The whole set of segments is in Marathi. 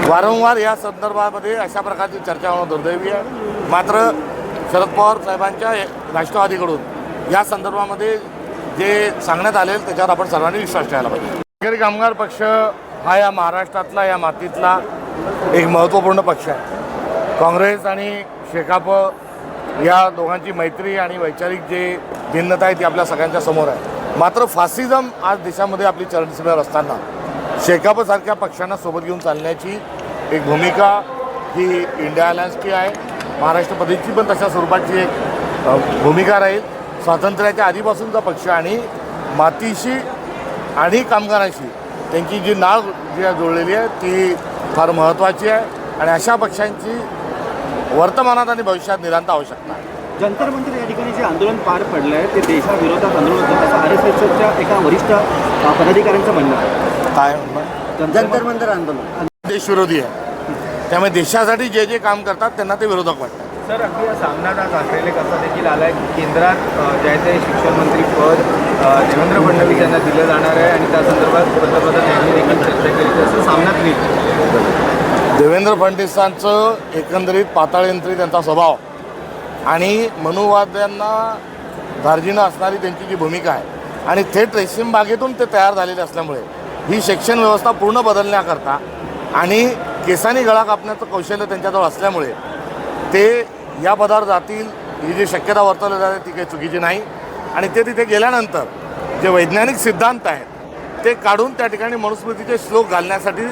वारंवार या संदर्भामध्ये अशा प्रकारची चर्चा होणं दुर्दैवी आहे. मात्र शरद पवार साहेबांच्या राष्ट्रवादीकडून या संदर्भामध्ये जे सांगण्यात आले त्याच्यावर आपण सर्वांनी विश्वास ठेवायला पाहिजे. शेतकरी कामगार पक्ष हा या महाराष्ट्रातला, या मातीतला एक महत्त्वपूर्ण पक्ष आहे. काँग्रेस आणि शेकाप या दोघांची मैत्री आणि वैचारिक जे भिन्नता आहे ती आपल्या सगळ्यांच्या समोर आहे. मात्र फासिझम आज देशामध्ये आपली चरणसीमेवर असताना शेकापसारख्या पक्षांना सोबत घेऊन चालण्याची एक भूमिका ही इंडिया अलायन्सची आहे. महाराष्ट्र प्रदेशची पण तशा स्वरूपाची एक भूमिका राहील. स्वातंत्र्याच्या आधीपासूनचा पक्ष आणि मातीशी आणि कामगारांशी त्यांची जी नाळ जी जोडलेली आहे ती फार महत्त्वाची आहे आणि अशा पक्षांची वर्तमानात आणि भविष्यात निरंतर आवश्यकता आहे. जंतर मंतर या ठिकाणी जे आंदोलन पार पडलं आहे ते देशाविरोधात आंदोलन होतं असं RSSच्या एका वरिष्ठ पदाधिकाऱ्यांचं म्हणणं आहे. काय जंतर मंतर आंदोलन देशविरोधी आहे. त्यामुळे देशासाठी जे जे काम करतात त्यांना ते विरोधक वाटतात. सर, अगदी या सामन्यात आज आखलेले कसा देखील आला आहे. केंद्रात जे आहे ते शिक्षण मंत्री पद देवेंद्र फडणवीस यांना दिलं जाणार आहे आणि त्या संदर्भात पंतप्रधान यांनी देखील चर्चा केली असं सामन्यात लिहिलं. देवेंद्र फडणवीसांचं एकंदरीत पाताळयंत्री त्यांचा स्वभाव आणि मनुवाद्यांना धार्जिनं असणारी त्यांची जी भूमिका आहे आणि थेट रेशीम बागेतून ते तयार झालेले असल्यामुळे ही शिक्षण व्यवस्था पूर्ण बदलण्याकरता आणि केसांनी गळा कापण्याचं कौशल्य त्यांच्याजवळ असल्यामुळे ते या पदावर जातील ही जी शक्यता वर्तवली जाते ती काही चुकीची नाही. आणि ते तिथे गेल्यानंतर जे वैज्ञानिक सिद्धांत आहेत ते काढून त्या ठिकाणी मनुस्मृतीचे श्लोक घालण्यासाठी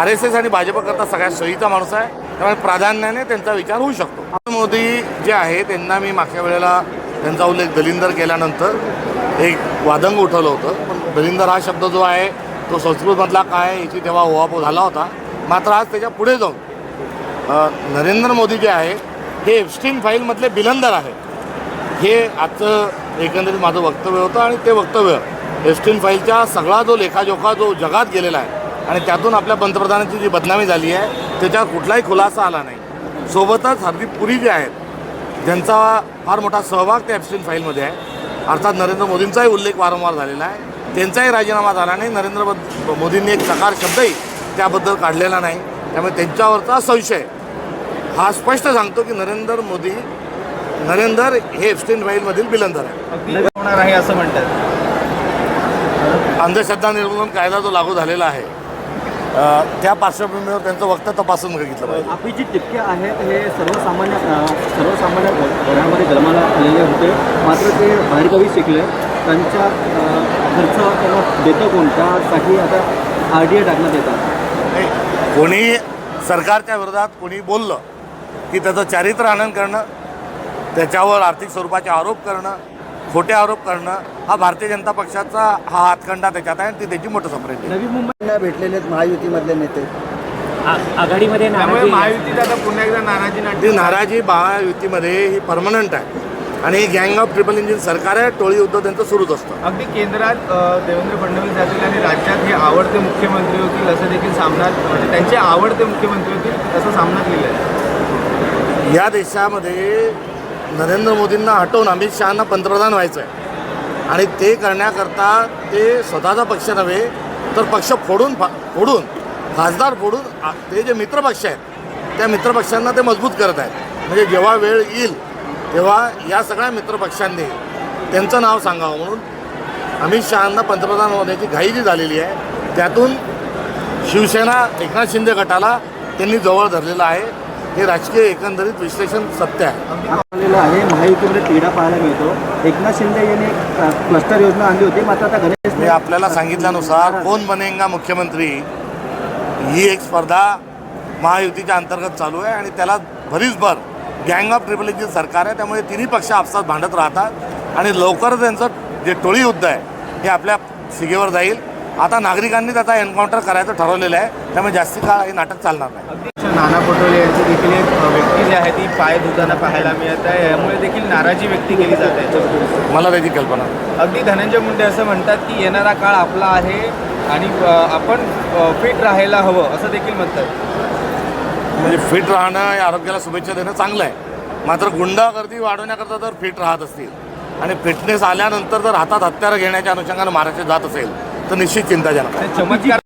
RSS आणि भाजपकरता सगळ्यात सोयीचा माणूस आहे. त्यामुळे प्राधान्याने त्यांचा विचार होऊ शकतो. मोदी जे आहे त्यांना मी मागच्या वेळेला त्यांचा उल्लेख दलिंदर केल्यानंतर एक वादंग उठवलं होतं. पण दलिंदर हा शब्द जो आहे तो संस्कृतमधला काय याची तेव्हा ओहापोह झाला होता. मात्र आज त्याच्या पुढे जाऊन नरेंद्र मोदी जे आहे हे एप्स्टीन फाईलमधले बिलंदर आहे. हे आजचं एकंदरीत माझं वक्तव्य होतं आणि ते वक्तव्य एप्स्टीन फाईलच्या सगळा जो लेखाजोखा जो जगात गेलेला आहे आणि त्यातून आपल्या पंतप्रधानांची जी बदनामी झाली आहे त्याच्यावर कुठलाही खुलासा आला नाही. सोबतच हरदीप पुरी जे आहेत ज्यांचा फार मोठा सहभाग त्या एप्स्टीन फाईलमध्ये आहे, अर्थात नरेंद्र मोदींचाही उल्लेख वारंवार झालेला आहे, त्यांचाही राजीनामा झाला नाही. नरेंद्र मोदींनी एक सकार शब्दही त्याबद्दल काढलेला नाही. त्यामुळे त्यांच्यावरचा संशय हा स्पष्ट सांगतो की नरेंद्र हे एप्स्टीन फाईलमधील बिलंदर आहे. होणार आहे असं म्हणतात. अंधश्रद्धा निर्मूलन कायदा जो लागू झालेला आहे त्या पार्श्वभूमीवर त्यांचं वक्तव्य तपासून बघितलं पाहिजे. अभिजित टिपके आहेत हे सर्वसामान्य घरामध्ये जन्माला आलेले होते. मात्र ते बाहेरगावी शिकले. त्यांच्या खर्च त्यांना देतं कोण? त्यासाठी आता RDA टाकण्यात येतात. कोणी सरकारच्या विरोधात कोणी बोललं की त्याचं चारित्र्य हनन करणं, त्याच्यावर आर्थिक स्वरूपाचे आरोप करणं, खोटे आरोप करणं हा भारतीय जनता पक्षाचा हा हातखंडा त्याच्यात आहे आणि ती त्याची मोठं सपरेट आहे. नवी मुंबईला भेटलेले महायुतीमधले नेते आघाडीमध्ये त्यामुळे महायुतीत आता पुन्हा एकदा ती नाराजी महायुतीमध्ये ही परमनंट आहे आणि ही गँग ऑफ ट्रिपल इंजिन सरकार आहे. टोळी युद्ध त्यांचं सुरूच असतं. अगदी केंद्रात देवेंद्र फडणवीस जातील आणि राज्यात हे आवडते मुख्यमंत्री होतील असं देखील सामन्यात म्हणजे त्यांचे आवडते मुख्यमंत्री होतील असं सामन्यात लिहिलं आहे. या देशामध्ये नरेंद्र मोदींना हटवून अमित शहांना पंतप्रधान व्हायचं आहे आणि ते करण्याकरता ते स्वतःचा पक्ष नव्हे तर पक्ष फोडून खासदार फोडून ते जे मित्रपक्ष आहेत त्या मित्रपक्षांना ते मजबूत करत आहेत. म्हणजे जेव्हा वेळ येईल तेव्हा या सगळ्या मित्रपक्षांनी त्यांचं नाव सांगावं म्हणून अमित शहांना पंतप्रधान होण्याची घाई जी झालेली आहे त्यातून शिवसेना एकनाथ शिंदे गटाला त्यांनी जवळ धरलेलं आहे. हे राजकीय एकंदरीत विश्लेषण सत्य आहे. महायुतीमध्ये तिढा पाहायला मिळतो. एकनाथ शिंदे यांनी क्लस्टर योजना आणली होती. मात्र आता गणेश मी आपल्याला सांगितल्यानुसार कोण बनेगा मुख्यमंत्री ही एक स्पर्धा महायुतीच्या अंतर्गत चालू आहे आणि त्याला भरीसभर गँग ऑफ ट्रिपल इंजिन सरकार आहे. त्यामुळे तिन्ही पक्ष आपसात भांडत राहतात आणि लवकरच त्यांचं जे टोळी युद्ध आहे हे आपल्या शिगेवर जाईल. आता नागरिकांनी त्याचा एन्काउंटर करायचं ठरवलेलं आहे. त्यामुळे जास्ती काळ हे नाटक चालणार नाही. नाना पटोले यांची देखील एक व्यक्ती जी आहे ती पाय धुताना पाहायला मिळत आहे. यामुळे देखील नाराजी व्यक्त केली जाते. मला त्याची कल्पना. अगदी धनंजय मुंडे असं म्हणतात की येणारा काळ आपला आहे आणि आपण फिट राहायला हवं असं देखील म्हणतात. म्हणजे फिट राहणं या आरोग्याला शुभेच्छा देणं चांगलं आहे. मात्र गुंडागर्दी वाढवण्याकरता जर फिट राहत असतील आणि फिटनेस आल्यानंतर जर हातात हत्यारं घेण्याच्या अनुषंगानं महाराष्ट्र जात असेल तर निश्चित चिंताजनक आहे. चमत्कार